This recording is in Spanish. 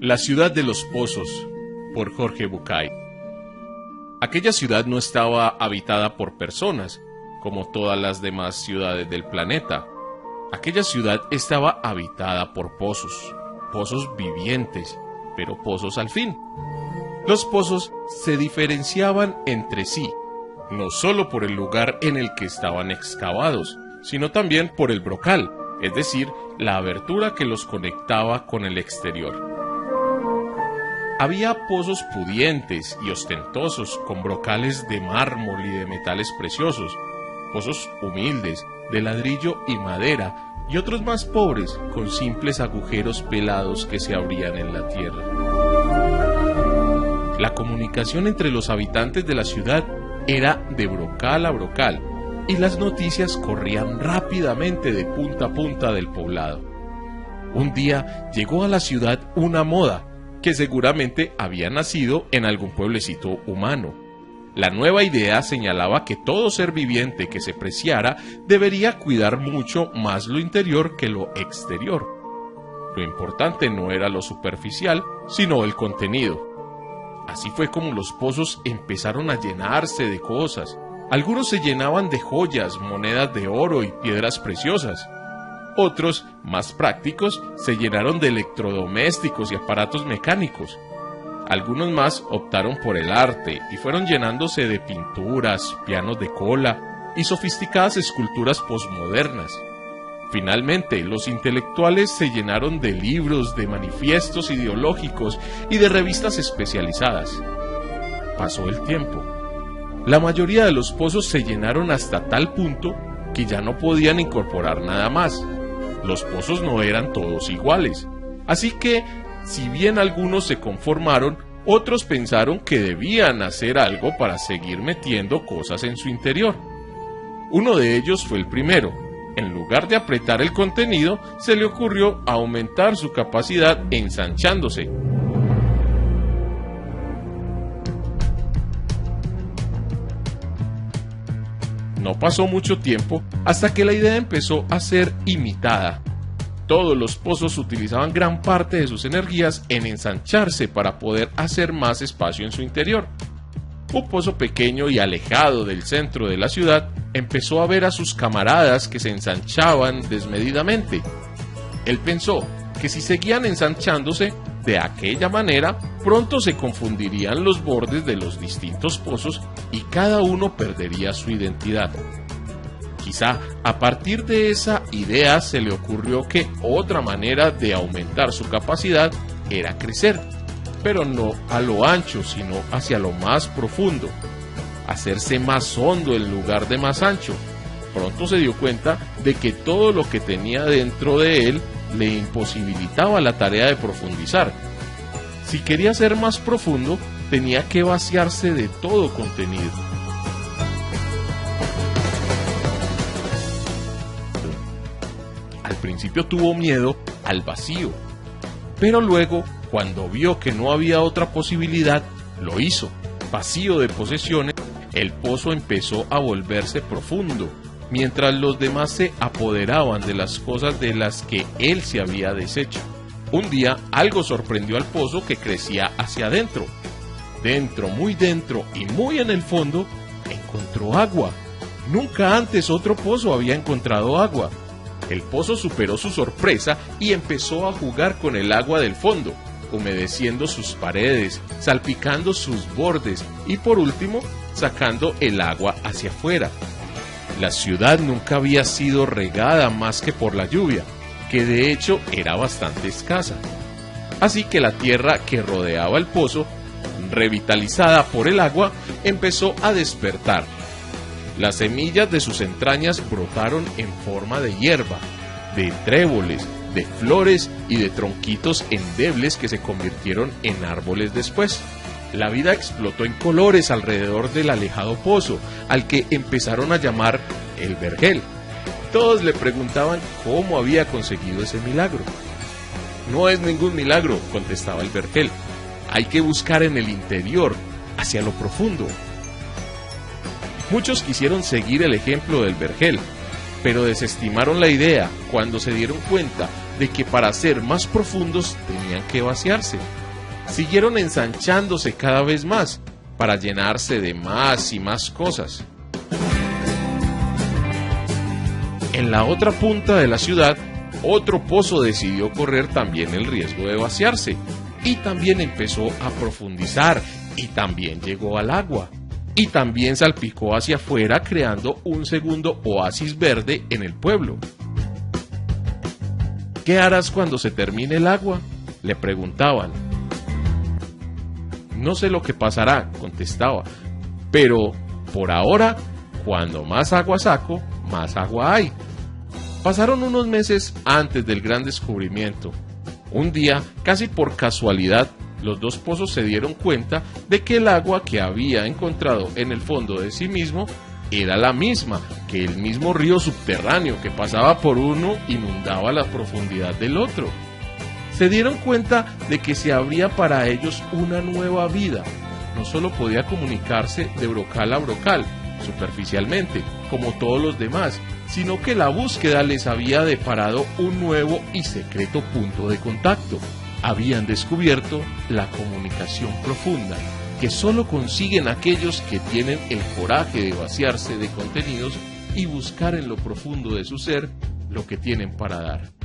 La ciudad de los pozos, por Jorge Bucay. Aquella ciudad no estaba habitada por personas, como todas las demás ciudades del planeta. Aquella ciudad estaba habitada por pozos, pozos vivientes, pero pozos al fin. Los pozos se diferenciaban entre sí, no solo por el lugar en el que estaban excavados, sino también por el brocal, es decir, la abertura que los conectaba con el exterior. Había pozos pudientes y ostentosos con brocales de mármol y de metales preciosos, pozos humildes de ladrillo y madera y otros más pobres con simples agujeros pelados que se abrían en la tierra. La comunicación entre los habitantes de la ciudad era de brocal a brocal y las noticias corrían rápidamente de punta a punta del poblado. Un día llegó a la ciudad una moda que seguramente había nacido en algún pueblecito humano. La nueva idea señalaba que todo ser viviente que se preciara debería cuidar mucho más lo interior que lo exterior. Lo importante no era lo superficial, sino el contenido. Así fue como los pozos empezaron a llenarse de cosas. Algunos se llenaban de joyas, monedas de oro y piedras preciosas. Otros, más prácticos, se llenaron de electrodomésticos y aparatos mecánicos. Algunos más optaron por el arte y fueron llenándose de pinturas, pianos de cola y sofisticadas esculturas posmodernas. Finalmente, los intelectuales se llenaron de libros, de manifiestos ideológicos y de revistas especializadas. Pasó el tiempo. La mayoría de los pozos se llenaron hasta tal punto que ya no podían incorporar nada más. Los pozos no eran todos iguales, así que, si bien algunos se conformaron, otros pensaron que debían hacer algo para seguir metiendo cosas en su interior. Uno de ellos fue el primero. En lugar de apretar el contenido, se le ocurrió aumentar su capacidad ensanchándose. No pasó mucho tiempo hasta que la idea empezó a ser imitada. Todos los pozos utilizaban gran parte de sus energías en ensancharse para poder hacer más espacio en su interior. Un pozo pequeño y alejado del centro de la ciudad empezó a ver a sus camaradas que se ensanchaban desmedidamente. Él pensó que si seguían ensanchándose de aquella manera, pronto se confundirían los bordes de los distintos pozos y cada uno perdería su identidad. Quizá a partir de esa idea se le ocurrió que otra manera de aumentar su capacidad era crecer, pero no a lo ancho, sino hacia lo más profundo, hacerse más hondo en lugar de más ancho. Pronto se dio cuenta de que todo lo que tenía dentro de él le imposibilitaba la tarea de profundizar. Si quería ser más profundo, tenía que vaciarse de todo contenido. Al principio tuvo miedo al vacío, pero luego, cuando vio que no había otra posibilidad, lo hizo. Vacío de posesiones, el pozo empezó a volverse profundo, mientras los demás se apoderaban de las cosas de las que él se había deshecho. Un día algo sorprendió al pozo que crecía hacia adentro. Dentro, muy dentro y muy en el fondo, encontró agua. Nunca antes otro pozo había encontrado agua. El pozo superó su sorpresa y empezó a jugar con el agua del fondo, humedeciendo sus paredes, salpicando sus bordes y por último, sacando el agua hacia afuera. La ciudad nunca había sido regada más que por la lluvia, que de hecho era bastante escasa. Así que la tierra que rodeaba el pozo, revitalizada por el agua, empezó a despertar. Las semillas de sus entrañas brotaron en forma de hierba, de tréboles, de flores y de tronquitos endebles que se convirtieron en árboles después. La vida explotó en colores alrededor del alejado pozo, al que empezaron a llamar el vergel. Todos le preguntaban cómo había conseguido ese milagro. No es ningún milagro, contestaba el vergel. Hay que buscar en el interior, hacia lo profundo. Muchos quisieron seguir el ejemplo del vergel, pero desestimaron la idea cuando se dieron cuenta de que para ser más profundos tenían que vaciarse. Siguieron ensanchándose cada vez más para llenarse de más y más cosas. En la otra punta de la ciudad, otro pozo decidió correr también el riesgo de vaciarse y también empezó a profundizar y también llegó al agua. Y también salpicó hacia afuera creando un segundo oasis verde en el pueblo. ¿Qué harás cuando se termine el agua?, le preguntaban. No sé lo que pasará, contestaba, pero por ahora, cuando más agua saco, más agua hay. Pasaron unos meses antes del gran descubrimiento. Un día, casi por casualidad, los dos pozos se dieron cuenta de que el agua que había encontrado en el fondo de sí mismo era la misma, que el mismo río subterráneo que pasaba por uno inundaba la profundidad del otro. Se dieron cuenta de que se abría para ellos una nueva vida. No solo podía comunicarse de brocal a brocal, superficialmente, como todos los demás, sino que la búsqueda les había deparado un nuevo y secreto punto de contacto. Habían descubierto la comunicación profunda, que solo consiguen aquellos que tienen el coraje de vaciarse de contenidos y buscar en lo profundo de su ser lo que tienen para dar.